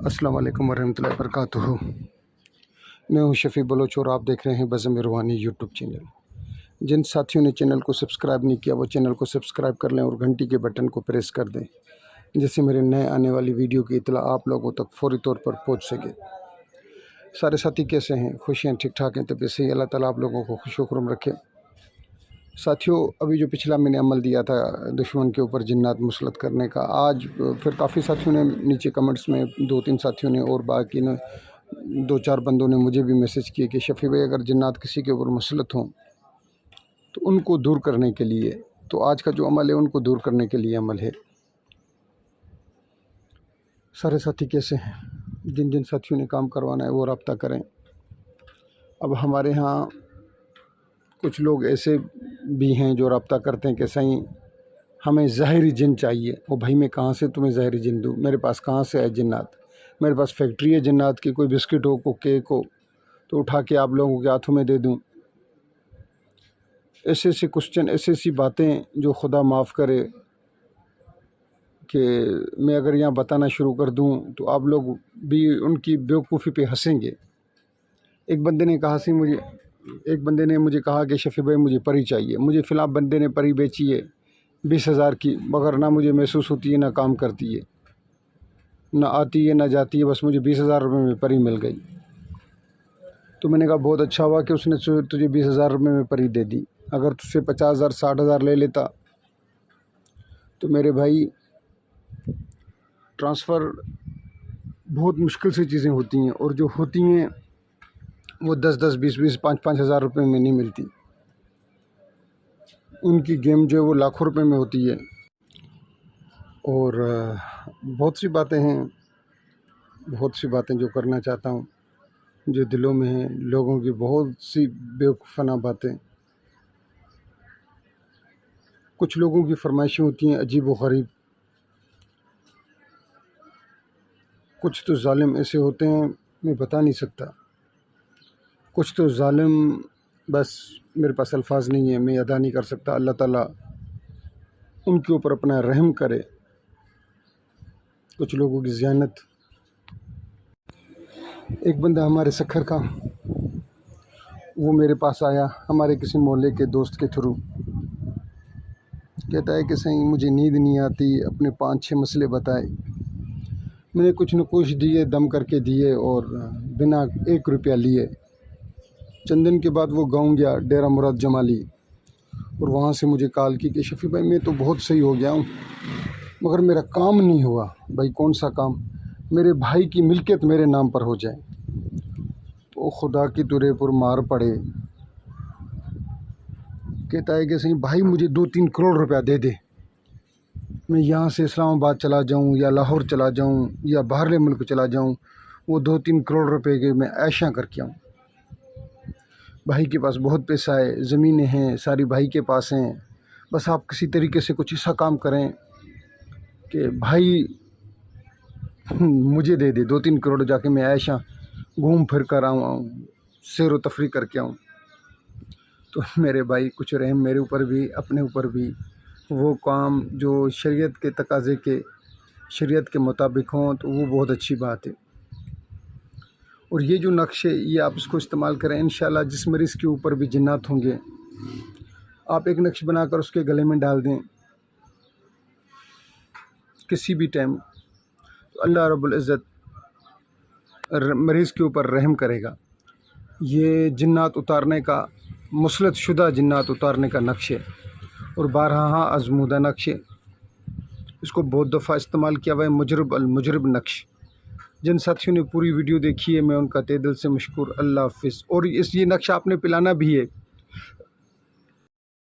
अस्सलाम वालेकुम वरहमतुल्लाहि वबरकातुहू। मैं हूं शफ़ी बलोच और आप देख रहे हैं बज़्म रूहानी यूट्यूब चैनल। जिन साथियों ने चैनल को सब्सक्राइब नहीं किया वो चैनल को सब्सक्राइब कर लें और घंटी के बटन को प्रेस कर दें, जिससे मेरे नए आने वाली वीडियो की इत्तला आप लोगों तक फ़ौरी तौर पर पहुंच सके। सारे साथी कैसे हैं? खुश हैं? ठीक ठाक हैं? तबीयत सही? अल्लाह ताला आप लोगों को खुश खुरम रखे। साथियों, अभी जो पिछला मैंने अमल दिया था दुश्मन के ऊपर जिन्नात मुसलत करने का, आज फिर काफ़ी साथियों ने नीचे कमेंट्स में 2-3 साथियों ने और बाकी ने 2-4 बंदों ने मुझे भी मैसेज किए कि शफ़ी भाई, अगर जिन्नात किसी के ऊपर मुसलत हों तो उनको दूर करने के लिए, तो आज का जो अमल है उनको दूर करने के लिए अमल है। सारे साथी कैसे हैं? जिन जिन साथियों ने काम करवाना है वो रब्ता करें। अब हमारे यहाँ कुछ लोग ऐसे भी हैं जो रब्ता करते हैं कि सही हमें ज़ाहिरी जिन चाहिए। वो भाई मैं कहाँ से तुम्हें ज़ाहिरी जिन दूँ? मेरे पास कहाँ से है जिन्नात? मेरे पास फैक्ट्री है जिन्नात की, कोई बिस्किट हो, कोई केक हो तो उठा के आप लोगों के हाथों में दे दूँ? ऐसे ऐसे क्वेश्चन, ऐसी ऐसी बातें जो खुदा माफ़ करे कि मैं अगर यहाँ बताना शुरू कर दूँ तो आप लोग भी उनकी बेवकूफ़ी पे हंसेंगे। एक बंदे ने मुझे कहा कि शफ़ी भाई मुझे परी चाहिए। मुझे फ़िलहाल बंदे ने परी बेची है 20,000 की, मगर ना मुझे महसूस होती है, ना काम करती है, ना आती है, ना जाती है, बस मुझे 20,000 रुपये में परी मिल गई। तो मैंने कहा बहुत अच्छा हुआ कि उसने तुझे 20,000 रुपये में परी दे दी। अगर तुझसे 50,000 60,000 ले लेता तो मेरे भाई ट्रांसफ़र बहुत मुश्किल से चीज़ें होती हैं, और जो होती हैं वो 10-10 20-20 5-5 हज़ार रुपये में नहीं मिलती। उनकी गेम जो है वो लाखों रुपए में होती है। और बहुत सी बातें हैं, बहुत सी बातें जो करना चाहता हूँ, जो दिलों में हैं, लोगों की बहुत सी बेवकूफ़ाना बातें। कुछ लोगों की फरमाइशें होती हैं अजीब व गरीब। कुछ तो ज़ालिम ऐसे होते हैं मैं बता नहीं सकता। कुछ तो ज़ालिम बस मेरे पास अल्फाज नहीं है, मैं अदा नहीं कर सकता। अल्लाह ताला उनके ऊपर अपना रहम करे। कुछ लोगों की ज़ियानत। एक बंदा हमारे सखर का, वो मेरे पास आया हमारे किसी मोहल्ले के दोस्त के थ्रू। कहता है कि सही मुझे नींद नहीं आती, अपने 5-6 मसले बताए। मैंने कुछ न कुछ दिए, दम करके दिए, और बिना 1 रुपया लिए। चंद दिन के बाद वो गाँव गया, डेरा मुराद जमाली, और वहाँ से मुझे कॉल की कि शफ़ी भाई मैं तो बहुत सही हो गया हूँ, मगर मेरा काम नहीं हुआ। भाई कौन सा काम? मेरे भाई की मिल्कियत मेरे नाम पर हो जाए। तो खुदा की तुरे पर मार पड़े। कहता है कि सही भाई मुझे 2-3 करोड़ रुपया दे दे, मैं यहाँ से इस्लामाबाद चला जाऊँ या लाहौर चला जाऊँ या बाहरले मुल्क चला जाऊँ, वो 2-3 करोड़ रुपए के मैं ऐशा करके आऊँ। भाई के पास बहुत पैसा है, ज़मीनें हैं सारी भाई के पास हैं। बस आप किसी तरीके से कुछ ऐसा काम करें कि भाई मुझे दे दे 2-3 करोड़, जाके मैं ऐशा घूम फिर कर आऊँ, सैर व तफरी करके आऊँ। तो मेरे भाई कुछ रहम मेरे ऊपर भी, अपने ऊपर भी। वो काम जो शरीयत के तकाज़े के, शरीयत के मुताबिक हों तो वो बहुत अच्छी बात है। और ये जो नक्श है ये आप इसको इस्तेमाल करें, इंशाल्लाह जिस मरीज़ के ऊपर भी जिन्नात होंगे, आप एक नक्श बनाकर उसके गले में डाल दें किसी भी टाइम, तो अल्लाह रब्बुल इज़्ज़त मरीज़ के ऊपर रहम करेगा। ये जिन्नात उतारने का, मुसलत शुदा जिन्नात उतारने का नक्श है, और बारहा आज़मूदा नक्श है। इसको बहुत दफ़ा इस्तेमाल किया हुआ है, मुजरब अल मुजरब नक्श। जिन साथियों ने पूरी वीडियो देखी है मैं उनका तहे दिल से मशकूर। अल्लाह हाफ़िज़। और ये नक्श आपने पिलाना भी है।